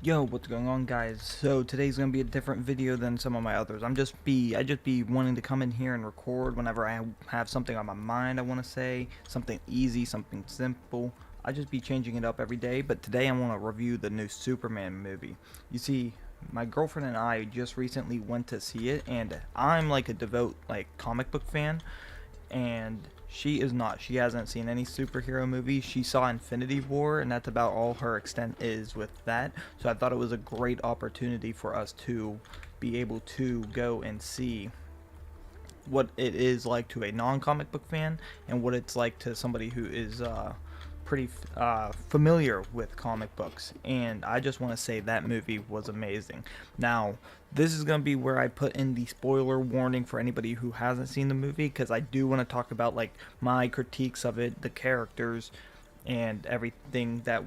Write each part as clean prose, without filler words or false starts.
Yo, what's going on, guys? So today's gonna be a different video than some of my others. I just be wanting to come in here and record whenever I have something on my mind I want to say, something easy, something simple. I just be changing it up every day, but today I want to review the new Superman movie. You see, my girlfriend and I just recently went to see it, and I'm like a devout comic book fan, and she is not. She hasn't seen any superhero movies. She saw Infinity War, and that's about all her extent is with that. So I thought it was a great opportunity for us to be able to go and see what it is like to a non-comic book fan and what it's like to somebody who is pretty familiar with comic books. And I just want to say that movie was amazing. Now, this is going to be where I put in the spoiler warning for anybody who hasn't seen the movie, because I do want to talk about like my critiques of it, the characters, and everything that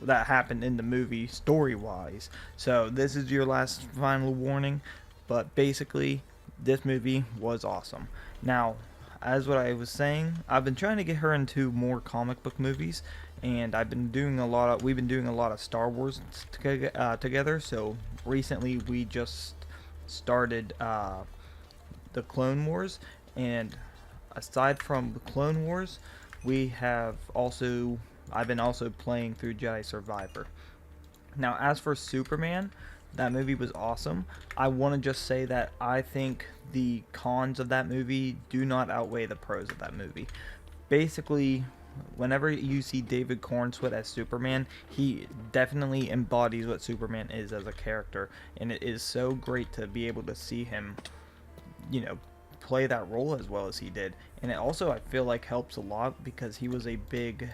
that happened in the movie story wise. So this is your last final warning, but basically this movie was awesome. Now, as what I was saying, I've been trying to get her into more comic book movies, and we've been doing a lot of Star Wars together. So recently we just started the Clone Wars, and aside from the Clone Wars, we have also I've been also playing through Jedi Survivor. Now, as for Superman, that movie was awesome. I want to just say that I think the cons of that movie do not outweigh the pros of that movie. Basically, whenever you see David Cornsweet as Superman, he definitely embodies what Superman is as a character, and it is so great to be able to see him, you know, play that role as well as he did. And it also, I feel like, helps a lot because he was a big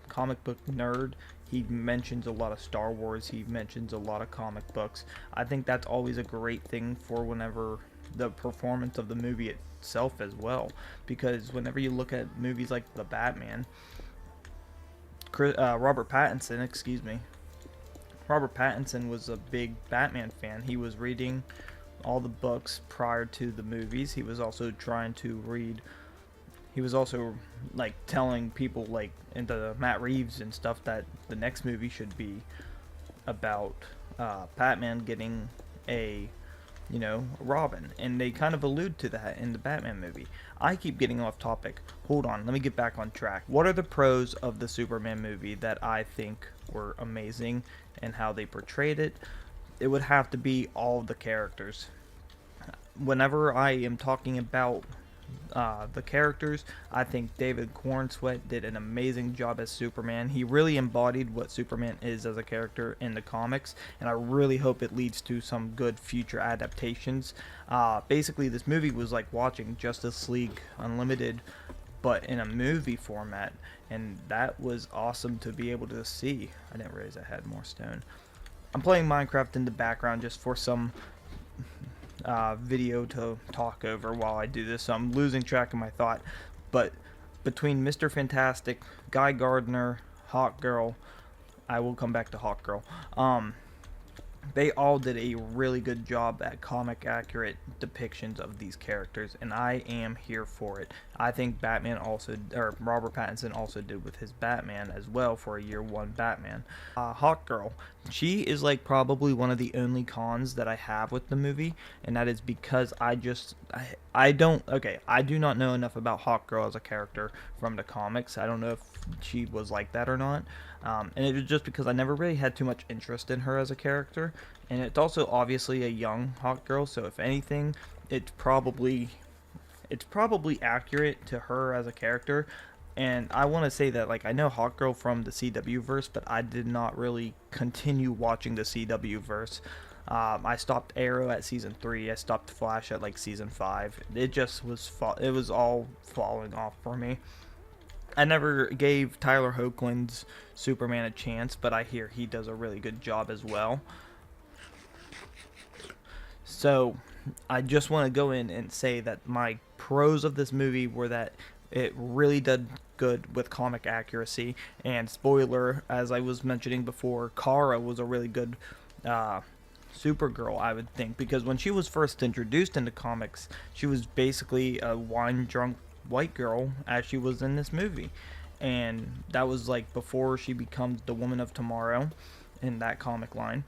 comic book nerd. He mentions a lot of Star Wars, he mentions a lot of comic books. I think that's always a great thing for whenever the performance of the movie itself as well, because whenever you look at movies like the Batman, Robert Pattinson, excuse me, Robert Pattinson was a big Batman fan. He was reading all the books prior to the movies. He was also trying to read. He was also like telling people like into Matt Reeves and stuff that the next movie should be about Batman getting a Robin, and they kind of allude to that in the Batman movie. I keep getting off topic. Hold on, let me get back on track. What are the pros of the Superman movie that I think were amazing and how they portrayed it? It would have to be all the characters. Whenever I am talking about the characters, I think David Cornsweet did an amazing job as Superman. He really embodied what Superman is as a character in the comics, and I really hope it leads to some good future adaptations. Basically, this movie was like watching Justice League Unlimited, but in a movie format, and that was awesome to be able to see. I didn't realize I had more stone. I'm playing Minecraft in the background just for some video to talk over while I do this, so I'm losing track of my thought. But between Mr. Fantastic, Guy Gardner, Hawkgirl, I will come back to Hawkgirl. They all did a really good job at comic accurate depictions of these characters, and I am here for it. I think Robert Pattinson also did with his Batman as well for a year one Batman. Hawkgirl, she is like probably one of the only cons that I have with the movie, and that is because I don't, okay, I do not know enough about Hawkgirl as a character from the comics. I don't know if she was like that or not. And it was just because I never really had too much interest in her as a character, and it's also obviously a young Hawkgirl, so if anything, it's probably accurate to her as a character. And I want to say that, like, I know Hawkgirl from the CW verse, but I did not really continue watching the CW verse. I stopped Arrow at season 3. I stopped Flash at like season 5. It just it was all falling off for me. I never gave Tyler Hoechlin's Superman a chance, but I hear he does a really good job as well. So, I just want to go in and say that my pros of this movie were that it really did good with comic accuracy. And spoiler, as I was mentioning before, Kara was a really good Supergirl, I would think, because when she was first introduced into comics, she was basically a wine drunk white girl as she was in this movie, and that was like before she becomes the Woman of Tomorrow. in that comic line.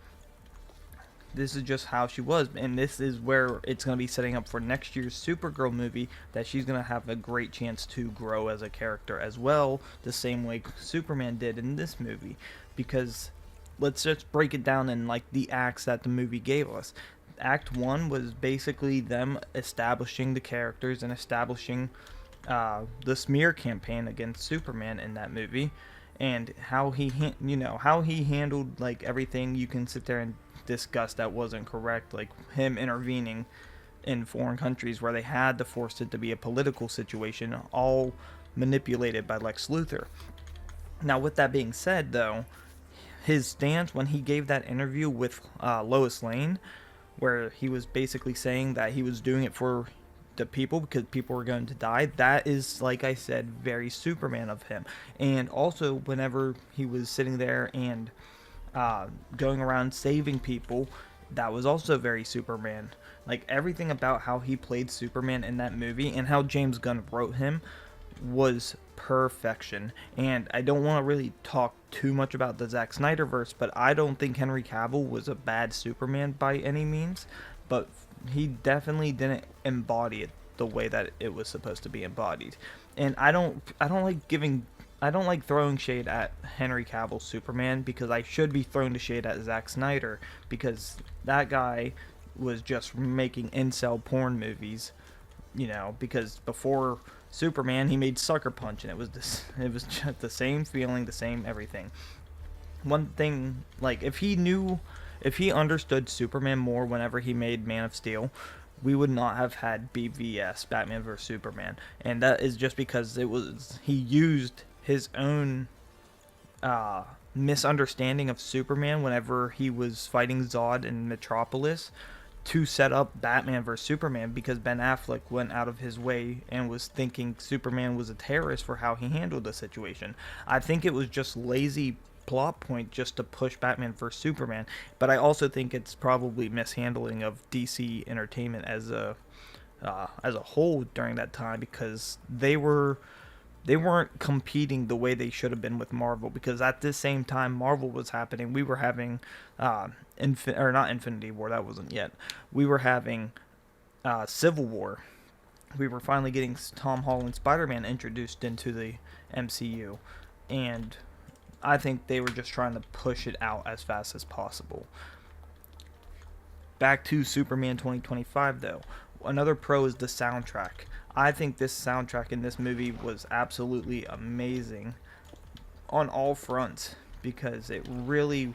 This is just how she was, and this is where it's going to be setting up for next year's Supergirl movie, that she's going to have a great chance to grow as a character as well, the same way Superman did in this movie. Because let's just break it down in like the acts that the movie gave us. Act 1 was basically them establishing the characters and establishing the smear campaign against Superman in that movie, and how he how he handled like everything. You can sit there and discuss that wasn't correct, like him intervening in foreign countries where they had to force it to be a political situation, all manipulated by Lex Luthor. Now, with that being said, though, his stance when he gave that interview with Lois Lane, where he was basically saying that he was doing it for the people because people were going to die, that is, like I said, very Superman of him. And also, whenever he was sitting there and going around saving people, that was also very Superman. Like, everything about how he played Superman in that movie and how James Gunn wrote him was perfection. And I don't want to really talk too much about the Zack Snyderverse, but I don't think Henry Cavill was a bad Superman by any means, but he definitely didn't embody it the way that it was supposed to be embodied. And I don't like throwing shade at Henry Cavill's Superman, because I should be throwing the shade at Zack Snyder, because that guy was just making incel porn movies, because before Superman he made Sucker Punch, and it was just the same feeling, the same everything. One thing, like, if he understood Superman more whenever he made Man of Steel, we would not have had BVS, Batman vs Superman, and that is just because he used his own misunderstanding of Superman whenever he was fighting Zod in Metropolis to set up Batman vs Superman, because Ben Affleck went out of his way and was thinking Superman was a terrorist for how he handled the situation. I think it was just lazy plot point just to push Batman vs Superman, but I also think it's probably mishandling of DC Entertainment as a whole during that time, because they weren't competing the way they should have been with Marvel, because at this same time Marvel was happening, we were having not Infinity War, that wasn't yet. We were having Civil War. We were finally getting Tom Holland Spider-Man introduced into the MCU, and I think they were just trying to push it out as fast as possible. Back to Superman 2025, though. Another pro is the soundtrack. I think this soundtrack in this movie was absolutely amazing on all fronts, because it really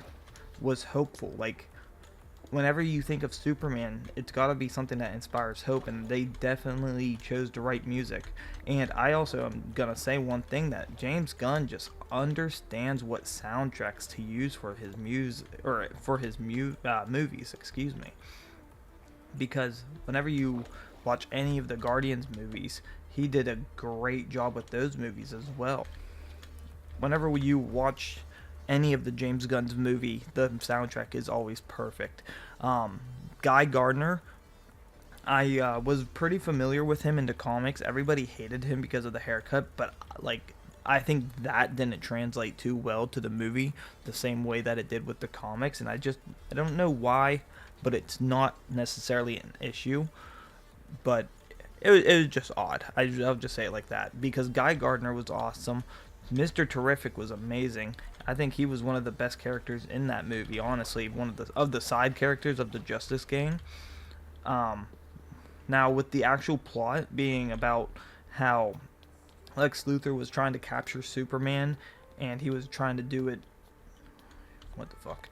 was hopeful. Like, whenever you think of Superman, it's got to be something that inspires hope, and they definitely chose to write music. And I also am gonna say one thing, that James Gunn just understands what soundtracks to use for his movies, excuse me. Because whenever you watch any of the Guardians movies, he did a great job with those movies as well. Whenever you watch any of the James Gunn's movie, the soundtrack is always perfect. Guy Gardner, I was pretty familiar with him in the comics. Everybody hated him because of the haircut, but I think that didn't translate too well to the movie the same way that it did with the comics, and I don't know why, but it's not necessarily an issue, but it was just odd. I'll just say it like that, because Guy Gardner was awesome. Mr. Terrific was amazing. I think he was one of the best characters in that movie, honestly, one of the side characters of the Justice Gang. Now, with the actual plot being about how Lex Luthor was trying to capture Superman, and he was trying to do it... What the fuck?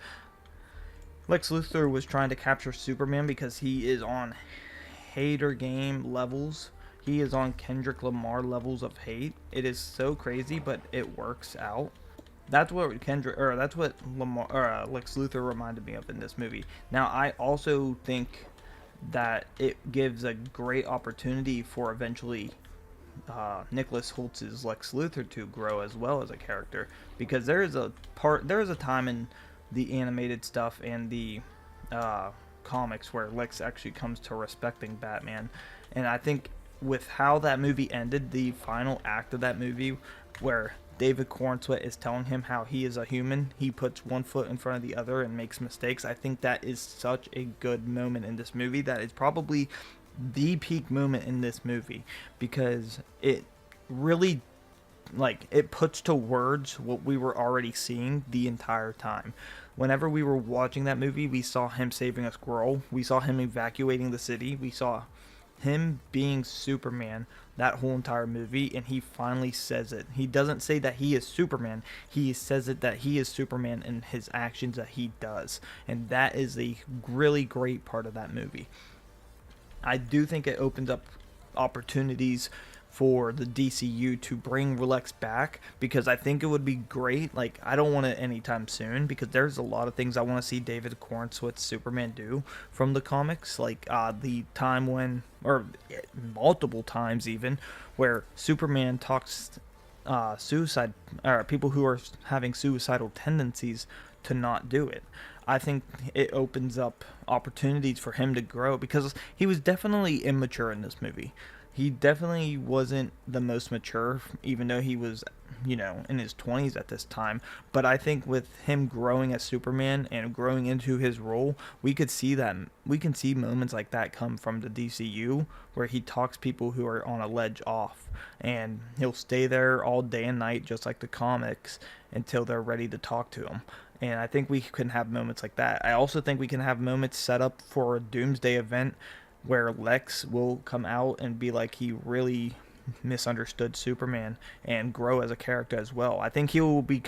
Lex Luthor was trying to capture Superman because he is on hater game levels. He is on Kendrick Lamar levels of hate. It is so crazy, but it works out. That's what Lex Luthor reminded me of in this movie. Now, I also think that it gives a great opportunity for eventually Nicholas Holtz's Lex Luthor to grow as well as a character, because there is a time in the animated stuff and the comics where Lex actually comes to respecting Batman, and I think with how that movie ended, the final act of that movie, where David Cornsweet is telling him how he is a human. He puts one foot in front of the other and makes mistakes. I think that is such a good moment in this movie. That is probably the peak moment in this movie, because it really, like, it puts to words what we were already seeing the entire time. Whenever we were watching that movie, we saw him saving a squirrel. We saw him evacuating the city. We saw him being Superman that whole entire movie, and he finally says it. He doesn't say that he is Superman. He says it that he is Superman in his actions that he does. And that is a really great part of that movie. I do think it opens up opportunities for the DCU to bring Lex back, because I think it would be great. Like, I don't want it anytime soon, because there's a lot of things I want to see David Cornsweet's Superman do from the comics, like the time when, or multiple times even, where Superman talks suicide, or people who are having suicidal tendencies to not do it. I think it opens up opportunities for him to grow, because he was definitely immature in this movie. He definitely wasn't the most mature, even though he was, in his 20s at this time. But I think with him growing as Superman and growing into his role, we could see that. We can see moments like that come from the DCU, where he talks people who are on a ledge off, and he'll stay there all day and night, just like the comics, until they're ready to talk to him. And I think we can have moments like that. I also think we can have moments set up for a Doomsday event, where Lex will come out and be like he really misunderstood Superman and grow as a character as well. I think he could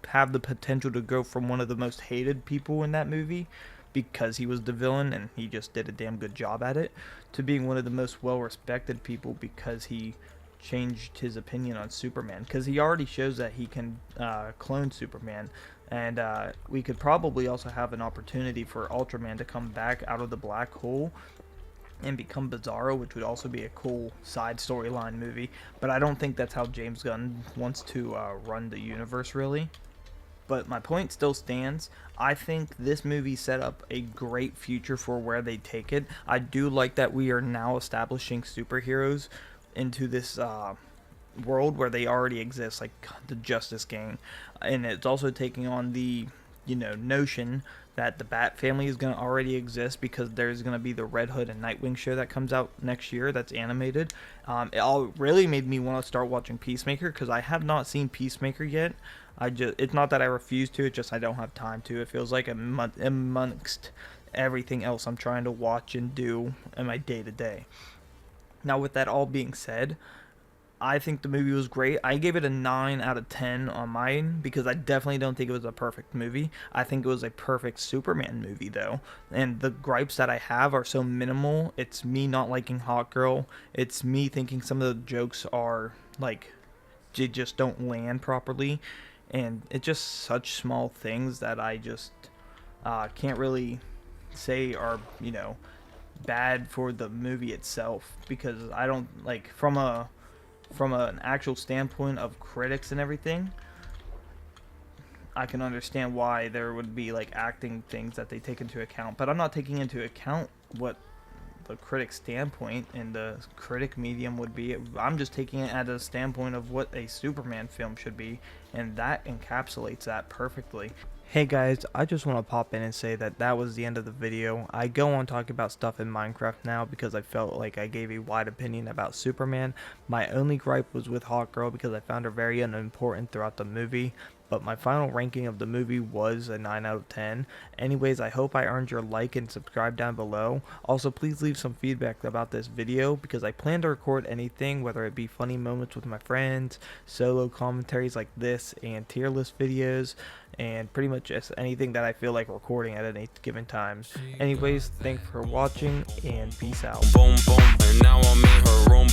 have the potential to go from one of the most hated people in that movie, because he was the villain and he just did a damn good job at it, to being one of the most well-respected people, because he changed his opinion on Superman, because he already shows that he can clone Superman. And we could probably also have an opportunity for Ultraman to come back out of the black hole and become Bizarro, which would also be a cool side storyline movie. But I don't think that's how James Gunn wants to run the universe, really. But my point still stands. I think this movie set up a great future for where they take it. I do like that we are now establishing superheroes into this world where they already exist, like the Justice Gang, and it's also taking on the notion that the Bat family is going to already exist, because there's going to be the Red Hood and Nightwing show that comes out next year that's animated. It all really made me want to start watching Peacemaker, because I have not seen Peacemaker yet. It's not that I refuse to, it's just I don't have time to. It feels like amongst everything else I'm trying to watch and do in my day-to-day. Now, with that all being said, I think the movie was great. I gave it a 9 out of 10 on mine, because I definitely don't think it was a perfect movie. I think it was a perfect Superman movie, though. And the gripes that I have are so minimal. It's me not liking Hawkgirl. It's me thinking some of the jokes are, like, they just don't land properly. And it's just such small things that I just can't really say are, bad for the movie itself. Because I don't, like, from an actual standpoint of critics and everything, I can understand why there would be like acting things that they take into account, but I'm not taking into account what the critic standpoint and the critic medium would be. I'm just taking it at a standpoint of what a Superman film should be, and that encapsulates that perfectly. Hey guys, I just want to pop in and say that was the end of the video. I go on talking about stuff in Minecraft now because I felt like I gave a wide opinion about Superman. My only gripe was with Hawkgirl, because I found her very unimportant throughout the movie. But my final ranking of the movie was a 9 out of 10. Anyways, I hope I earned your like and subscribe down below. Also, please leave some feedback about this video, because I plan to record anything, whether it be funny moments with my friends, solo commentaries like this, and tier list videos, and pretty much just anything that I feel like recording at any given time. Anyways, thanks for watching, and peace out. Boom, boom, and now I'm in her room.